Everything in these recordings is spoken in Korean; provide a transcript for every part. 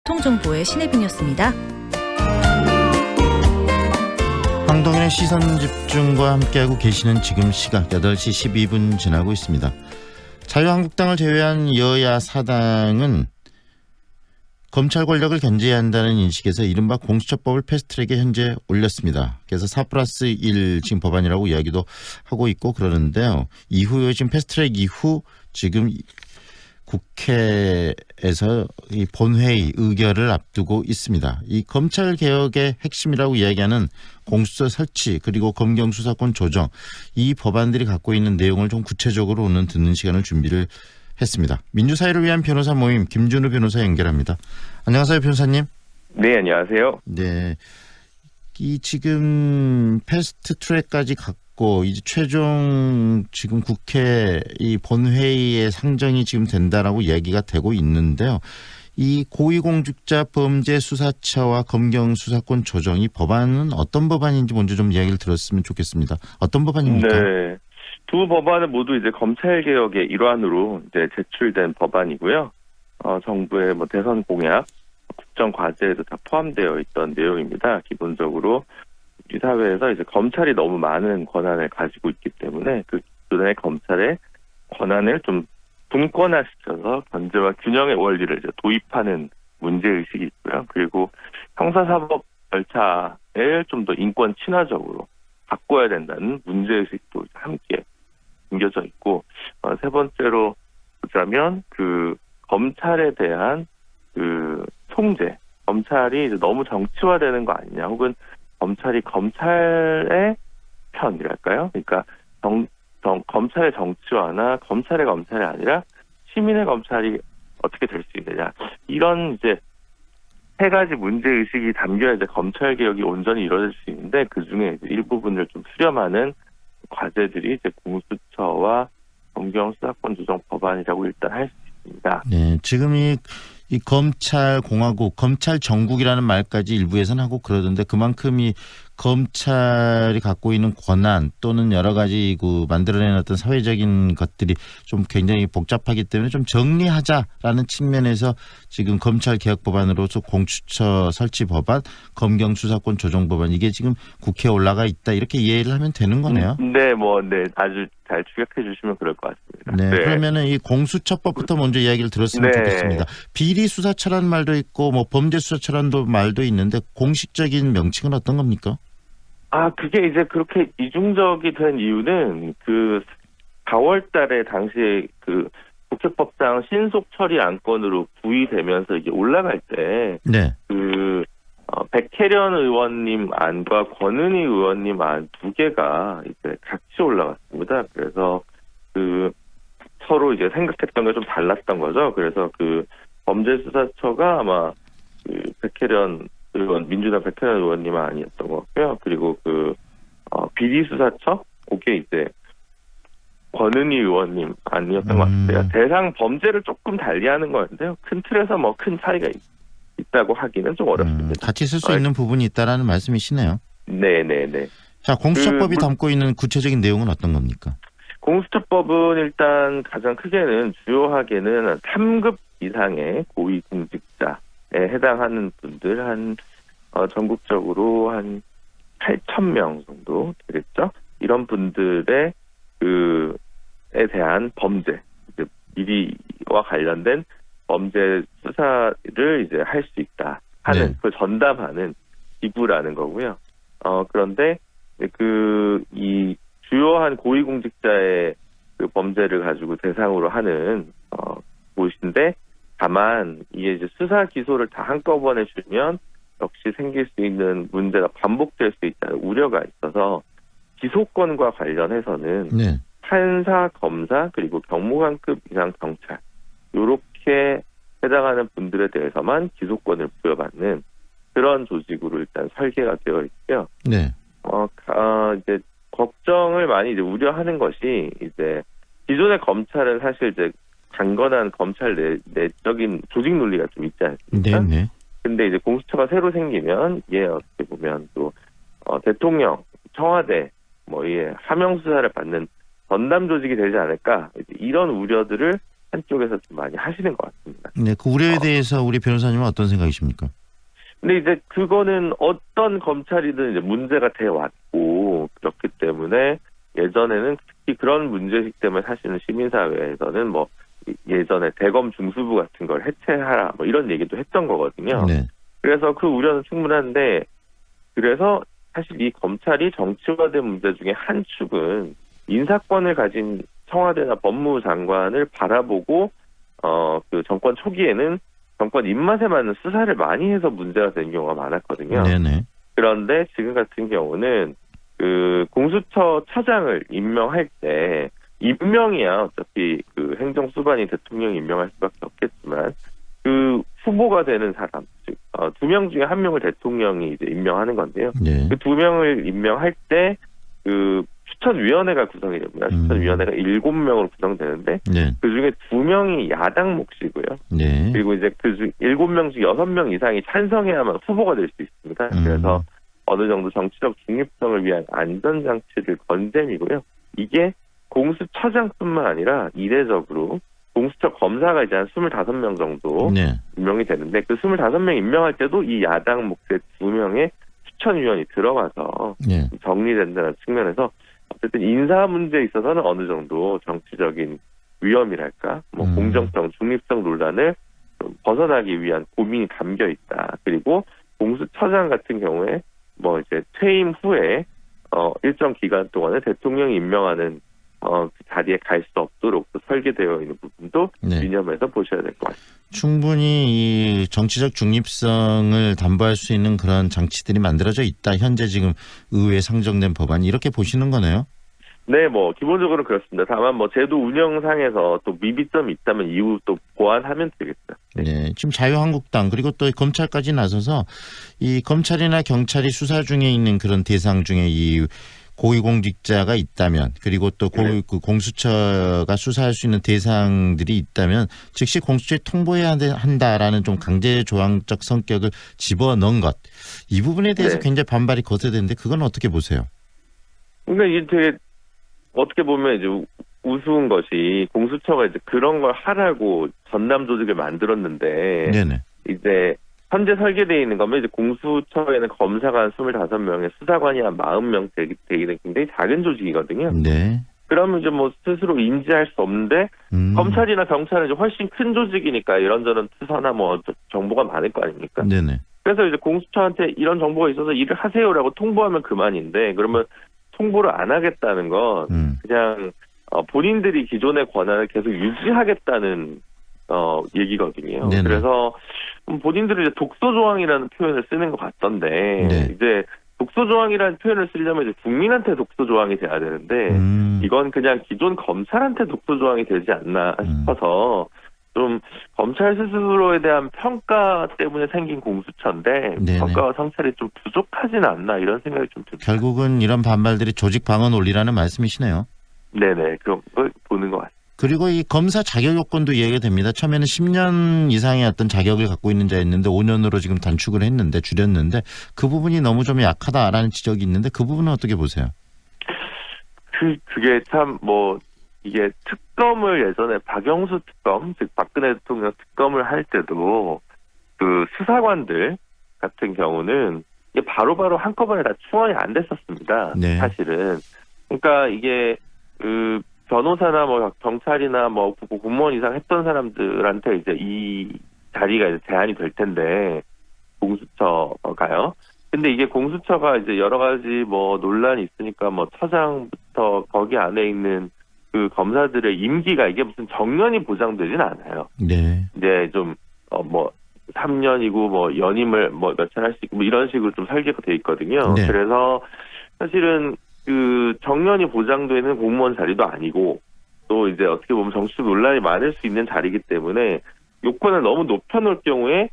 교통정보의 신혜빈이었습니다. 황동현의 시선집중과 함께하고 계시는 지금 시각 8시 12분 지나고 있습니다. 자유한국당을 제외한 여야 사당은 검찰 권력을 견제해야 한다는 인식에서 이른바 공수처법을 패스트트랙에 현재 올렸습니다. 그래서 4+1 지금 법안이라고 이야기도 하고 있고 그러는데요. 이후에 지금 패스트트랙 이후 지금 국회에서 이 본회의 의결을 앞두고 있습니다. 이 검찰 개혁의 핵심이라고 이야기하는 공수처 설치 그리고 검경 수사권 조정 이 법안들이 갖고 있는 내용을 좀 구체적으로 오늘 듣는 시간을 준비를 했습니다. 민주사회를 위한 변호사 모임 김준우 변호사 연결합니다. 안녕하세요, 변호사님. 네, 안녕하세요. 네, 이 지금 패스트 트랙까지 갖고 이제 최종 지금 국회 이 본회의에 상정이 지금 된다라고 얘기가 되고 있는데요. 이 고위공직자 범죄수사처와 검경 수사권 조정 이 법안은 어떤 법안인지 먼저 좀 이야기를 들었으면 좋겠습니다. 어떤 법안입니까? 네, 두 법안은 모두 이제 검찰 개혁의 일환으로 이제 제출된 법안이고요. 정부의 뭐 대선 공약, 국정 과제에도 다 포함되어 있던 내용입니다. 기본적으로 우리 사회에서 이제 검찰이 너무 많은 권한을 가지고 있기 때문에 그 기존의 검찰의 권한을 좀 분권화시켜서 견제와 균형의 원리를 이제 도입하는 문제의식이 있고요. 그리고 형사사법 절차를 좀 더 인권 친화적으로 바꿔야 된다는 문제의식도 함께 담겨져 있고, 세 번째로 보자면 그 검찰에 대한 그 통제, 검찰이 이제 너무 정치화되는 거 아니냐, 혹은 검찰이 검찰의 편이랄까요? 그러니까 검찰의 정치화나 검찰의 검찰이 아니라 시민의 검찰이 어떻게 될 수 있느냐, 이런 이제 세 가지 문제 의식이 담겨야 이제 검찰 개혁이 온전히 이루어질 수 있는데 그 중에 일부분을 좀 수렴하는 과제들이 이제 공수처와 검경 수사권 조정 법안이라고 일단 할 수 있습니다. 네, 지금 이 검찰 공화국, 검찰 정국이라는 말까지 일부에서는 하고 그러던데 그만큼 이 검찰이 갖고 있는 권한 또는 여러 가지 그 만들어낸 어떤 사회적인 것들이 좀 굉장히 복잡하기 때문에 좀 정리하자라는 측면에서 지금 검찰 개혁 법안으로서 공수처 설치 법안, 검경 수사권 조정 법안 이게 지금 국회에 올라가 있다 이렇게 이해를 하면 되는 거네요. 네, 아주 잘 추격해 주시면 그럴 것 같습니다. 네, 네. 그러면은 이 공수처법부터 먼저 이야기를 들었으면 네. 좋겠습니다. 비리 수사처라는 말도 있고 뭐 범죄 수사처라는 말도 있는데 공식적인 명칭은 어떤 겁니까? 그게 이제 그렇게 이중적이 된 이유는 그 4월 달에 당시에 그 국회법상 신속 처리 안건으로 부의되면서 이게 올라갈 때 네. 백혜련 의원님 안과 권은희 의원님 안 두 개가 이제 같이 올라갔습니다. 그래서 그 서로 이제 생각했던 게 좀 달랐던 거죠. 그래서 그 범죄수사처가 아마 그 백혜련 의원, 민주당 백혜련 의원님 아니었던 것 같고요. 그리고 그 비리수사처, 그게 이제 권은희 의원님 아니었던 것 같아요. 대상 범죄를 조금 달리하는 거였는데요. 큰 틀에서 뭐 큰 차이가 있다고 하기는 좀 어렵습니다. 같이 쓸 수 있는 부분이 있다라는 말씀이시네요. 네네네. 자, 공수처법이 담고 있는 구체적인 내용은 어떤 겁니까? 공수처법은 일단 가장 크게는 주요하게는 3급 이상의 고위공직자에 해당하는 분들 전국적으로 한 8,000명 정도 되겠죠. 이런 분들의 에 대한 범죄, 이제 비리와 관련된 범죄 수사를 이제 할 수 있다 하는 네. 그 전담하는 기구라는 거고요. 그런데 이 주요한 고위공직자의 그 범죄를 가지고 대상으로 하는 곳인데, 다만 이게 이제 수사 기소를 다 한꺼번에 주면 역시 생길 수 있는 문제가 반복될 수 있다는 우려가 있어서 기소권과 관련해서는 네. 판사, 검사 그리고 경무관급 이상 경찰 이렇게 해당하는 분들에 대해서만 기소권을 부여받는 그런 조직으로 일단 설계가 되어 있고요. 네. 이제 걱정을 많이 이제 우려하는 것이 이제 기존의 검찰은 사실 이제 강건한 검찰 내적인 조직 논리가 좀 있지 않습니까? 네. 근데 이제 공수처가 새로 생기면 어떻게 보면 또 대통령, 청와대 하명 수사를 받는 전담 조직이 되지 않을까, 이런 우려들을 한쪽에서 좀 많이 하시는 것 같습니다. 네, 그 우려에 대해서 우리 변호사님은 어떤 생각이십니까? 근데 이제 그거는 어떤 검찰이든 이제 문제가 돼 왔고 그렇기 때문에 예전에는 특히 그런 문제이기 때문에 사실은 시민사회에서는 뭐 예전에 대검 중수부 같은 걸 해체하라 뭐 이런 얘기도 했던 거거든요. 네. 그래서 그 우려는 충분한데 그래서 사실 이 검찰이 정치화된 문제 중에 한 축은 인사권을 가진 청와대나 법무부 장관을 바라보고 그 정권 초기에는 정권 입맛에 맞는 수사를 많이 해서 문제가 되는 경우가 많았거든요. 네네. 그런데 지금 같은 경우는 그 공수처 처장을 임명할 때 임명이야 어차피 그 행정수반이 대통령이 임명할 수밖에 없겠지만 그 후보가 되는 사람 즉 2명 중에 1명을 대통령이 이제 임명하는 건데요. 네. 그 2명을 임명할 때 그 추천위원회가 구성이 됩니다. 추천위원회가 7명으로 구성되는데 네. 그중에 2명이 야당 몫이고요. 네. 그리고 이제 그중 7명 중 6명 이상이 찬성해야만 후보가 될 수 있습니다. 그래서 어느 정도 정치적 중립성을 위한 안전장치를 건 셈이고요. 이게 공수처장뿐만 아니라 이례적으로 공수처 검사가 이제 한 25명 정도 네. 임명이 되는데 그 25명 임명할 때도 이 야당 몫의 2명의 추천위원이 들어가서 네. 정리된다는 측면에서 어쨌든 인사 문제에 있어서는 어느 정도 정치적인 위험이랄까, 뭐 공정성, 중립성 논란을 좀 벗어나기 위한 고민이 담겨 있다. 그리고 공수처장 같은 경우에 뭐 이제 퇴임 후에 일정 기간 동안에 대통령이 임명하는 그 자리에 갈 수 없도록 또 설계되어 있는 부분도 네. 유념해서 보셔야 될 것 같습니다. 충분히 이 정치적 중립성을 담보할 수 있는 그런 장치들이 만들어져 있다. 현재 지금 의회에 상정된 법안 이렇게 보시는 거네요. 네, 뭐 기본적으로 그렇습니다. 다만 뭐 제도 운영상에서 또 미비점이 있다면 이후 또 보완하면 되겠죠. 네, 지금 자유한국당 그리고 또 검찰까지 나서서 이 검찰이나 경찰이 수사 중에 있는 그런 대상 중에 이 고위공직자가 있다면 그리고 또 그 공수처가 수사할 수 있는 대상들이 있다면 즉시 공수처에 통보해야 한다라는 좀 강제조항적 성격을 집어넣은 것. 이 부분에 대해서 네. 굉장히 반발이 거세되는데 그건 어떻게 보세요? 그러니까 이게 되게 어떻게 보면 이제 우스운 것이 공수처가 이제 그런 걸 하라고 전담 조직을 만들었는데 네네. 이제 현재 설계되어 있는 거면 이제 공수처에는 검사가 한 25명에 수사관이 한 40명 되기는 굉장히 작은 조직이거든요. 네. 그러면 이제 뭐 스스로 인지할 수 없는데 검찰이나 경찰은 이제 훨씬 큰 조직이니까 이런저런 투서나 뭐 정보가 많을 거 아닙니까? 네네. 그래서 이제 공수처한테 이런 정보가 있어서 일을 하세요라고 통보하면 그만인데 그러면 통보를 안 하겠다는 건 그냥 본인들이 기존의 권한을 계속 유지하겠다는 얘기거든요. 네네. 그래서 본인들이 이제 독소조항이라는 표현을 쓰는 것 같던데 네. 이제 독소조항이라는 표현을 쓰려면 이제 국민한테 독소조항이 돼야 되는데 이건 그냥 기존 검찰한테 독소조항이 되지 않나 싶어서 좀 검찰 스스로에 대한 평가 때문에 생긴 공수처인데 네네. 평가와 성찰이 좀 부족하진 않나 이런 생각이 좀 듭니다. 결국은 이런 반발들이 조직 방어 논리라는 말씀이시네요. 네네 그런 걸 보는 것 같습니다. 그리고 이 검사 자격 요건도 이야기가 됩니다. 처음에는 10년 이상의 어떤 자격을 갖고 있는 자였는데 5년으로 지금 단축을 했는데 줄였는데 그 부분이 너무 좀 약하다라는 지적이 있는데 그 부분은 어떻게 보세요? 그게 참 뭐 이게 특검을 예전에 박영수 특검 즉 박근혜 대통령 특검을 할 때도 그 수사관들 같은 경우는 이게 바로바로 한꺼번에 다 충원이 안 됐었습니다. 네. 사실은 그러니까 이게 그 변호사나 뭐 경찰이나 뭐 공무원 이상 했던 사람들한테 이제 이 자리가 이제 제한이 될 텐데 공수처가요. 근데 이게 공수처가 이제 여러 가지 뭐 논란이 있으니까 뭐 처장부터 거기 안에 있는 그 검사들의 임기가 이게 무슨 정년이 보장되진 않아요. 네. 이제 좀 뭐 3년이고 뭐 연임을 뭐 몇 차 할 수 있고 뭐 이런 식으로 좀 설계가 돼 있거든요. 네. 그래서 사실은 그 정년이 보장되는 공무원 자리도 아니고 또 이제 어떻게 보면 정치적 논란이 많을 수 있는 자리이기 때문에 요건을 너무 높여놓을 경우에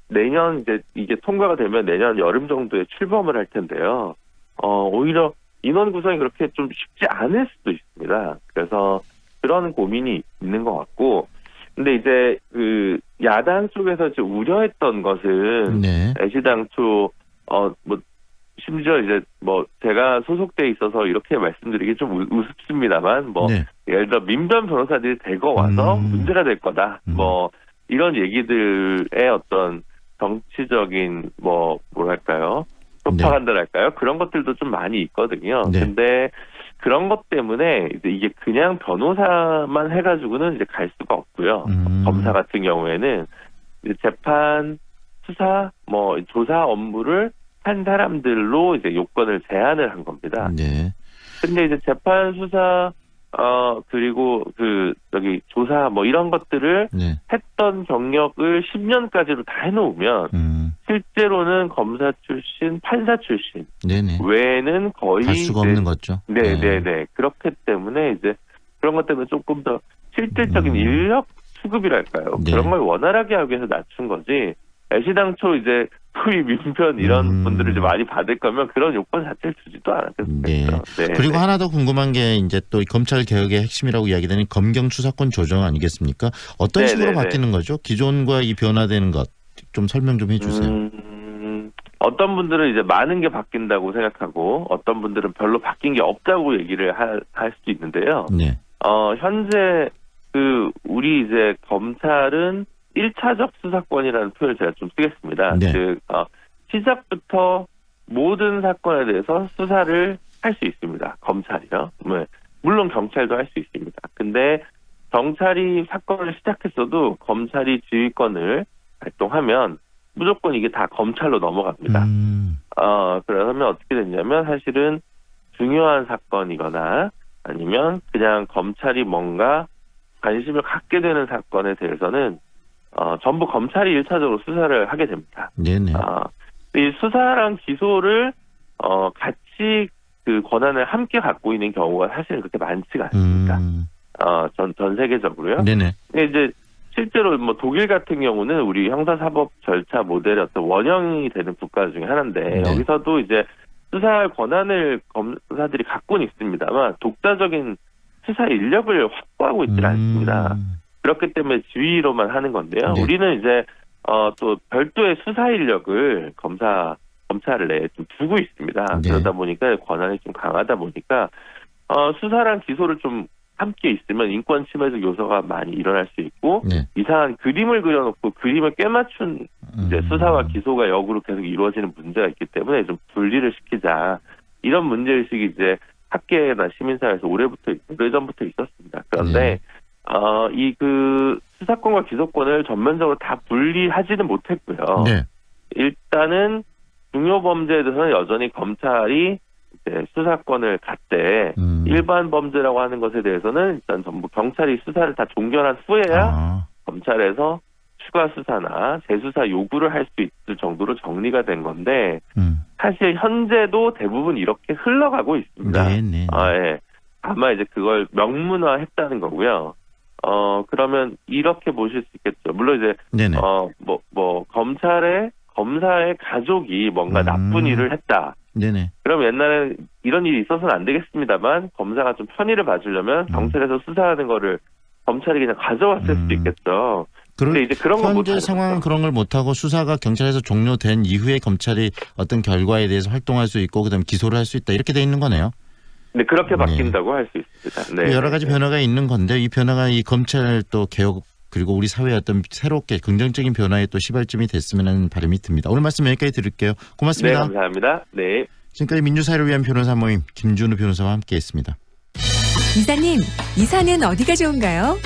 내년 이제 이게 통과가 되면 내년 여름 정도에 출범을 할 텐데요. 오히려 인원 구성이 그렇게 좀 쉽지 않을 수도 있습니다. 그래서 그런 고민이 있는 것 같고, 근데 이제 그 야당 쪽에서 이제 우려했던 것은 네. 애시당초 뭐 심지어 이제 뭐 제가 소속돼 있어서 이렇게 말씀드리기 좀 우습습니다만 뭐 네. 예를 들어 민변 변호사들이 대거 와서 문제가 될 거다. 뭐 이런 얘기들의 어떤 정치적인 뭐랄까요? 프로파간다랄까요? 그런 것들도 좀 많이 있거든요. 네. 근데 그런 것 때문에 이제 이게 그냥 변호사만 해가지고는 이제 갈 수가 없고요. 검사 같은 경우에는 이제 재판, 수사, 조사 업무를 한 사람들로 이제 요건을 제한을 한 겁니다. 네. 근데 이제 재판, 수사, 그리고 조사 이런 것들을 네. 했던 경력을 10년까지로 다 해놓으면 실제로는 검사 출신, 판사 출신 네네. 외에는 거의 갈 수가 없는 거죠. 네네네. 그렇기 때문에 이제 그런 것 때문에 조금 더 실질적인 인력 수급이랄까요. 네. 그런 걸 원활하게 하기 위해서 낮춘 거지. 애시당초 이제 소위 민변 이런 분들을 이제 많이 받을 거면 그런 요건 자체를 주지도 않았겠습니까? 네. 네. 그리고 하나 더 궁금한 게 이제 또 검찰 개혁의 핵심이라고 이야기되는 검경 수사권 조정 아니겠습니까? 어떤 식으로 바뀌는 거죠? 기존과 이 변화되는 것 좀 설명 좀 해주세요. 어떤 분들은 이제 많은 게 바뀐다고 생각하고 어떤 분들은 별로 바뀐 게 없다고 얘기를 할 수도 있는데요. 네. 현재 우리 이제 검찰은 1차적 수사권이라는 표현을 제가 좀 쓰겠습니다. 네. 즉 시작부터 모든 사건에 대해서 수사를 할 수 있습니다. 검찰이요. 물론 경찰도 할 수 있습니다. 근데 경찰이 사건을 시작했어도 검찰이 지휘권을 발동하면 무조건 이게 다 검찰로 넘어갑니다. 그러면 어떻게 됐냐면 사실은 중요한 사건이거나 아니면 그냥 검찰이 뭔가 관심을 갖게 되는 사건에 대해서는 전부 검찰이 1차적으로 수사를 하게 됩니다. 네네. 이 수사랑 기소를 같이 그 권한을 함께 갖고 있는 경우가 사실은 그렇게 많지가 않습니다. 전 세계적으로요. 네네. 근데 이제 실제로 독일 같은 경우는 우리 형사사법 절차 모델의 어떤 원형이 되는 국가 중에 하나인데 네. 여기서도 이제 수사할 권한을 검사들이 갖고는 있습니다만 독자적인 수사 인력을 확보하고 있지는 않습니다. 그렇기 때문에 지휘로만 하는 건데요. 네. 우리는 이제 또 별도의 수사 인력을 검찰 내에 좀 두고 있습니다. 네. 그러다 보니까 권한이 좀 강하다 보니까 수사랑 기소를 좀 함께 있으면 인권 침해적 요소가 많이 일어날 수 있고 네. 이상한 그림을 그려놓고 그림을 꿰맞춘 이제 수사와 기소가 역으로 계속 이루어지는 문제가 있기 때문에 좀 분리를 시키자 이런 문제의식이 이제 학계나 시민사회에서 오래전부터 있었습니다. 그런데 이 수사권과 기소권을 전면적으로 다 분리하지는 못했고요. 네. 일단은 중요 범죄에 대해서는 여전히 검찰이 이제 수사권을 갖되 일반 범죄라고 하는 것에 대해서는 일단 전부 경찰이 수사를 다 종결한 후에야 검찰에서 추가 수사나 재수사 요구를 할 수 있을 정도로 정리가 된 건데 사실 현재도 대부분 이렇게 흘러가고 있습니다. 네네. 예. 다만 이제 그걸 명문화했다는 거고요. 그러면 이렇게 보실 수 있겠죠. 물론 이제 네네. 검사의 가족이 뭔가 나쁜 일을 했다. 네네. 그럼 옛날에 이런 일이 있어서는 안 되겠습니다만 검사가 좀 편의를 봐주려면 경찰에서 수사하는 거를 검찰이 그냥 가져왔을 수도 있겠죠. 근데 이제 그런 건 현재 상황은 그런 걸 못하고 수사가 경찰에서 종료된 이후에 검찰이 어떤 결과에 대해서 활동할 수 있고 그다음에 기소를 할 수 있다 이렇게 돼 있는 거네요. 네, 그렇게 바뀐다고 할 수 있습니다. 네. 여러 가지 변화가 있는 건데 이 변화가 이 검찰 또 개혁 그리고 우리 사회의 어떤 새롭게 긍정적인 변화에 또 시발점이 됐으면 하는 바람이 듭니다. 오늘 말씀 여기까지 드릴게요. 고맙습니다. 네, 감사합니다. 네. 지금까지 민주사회를 위한 변호사 모임 김준우 변호사와 함께했습니다. 이사님, 이사는 어디가 좋은가요?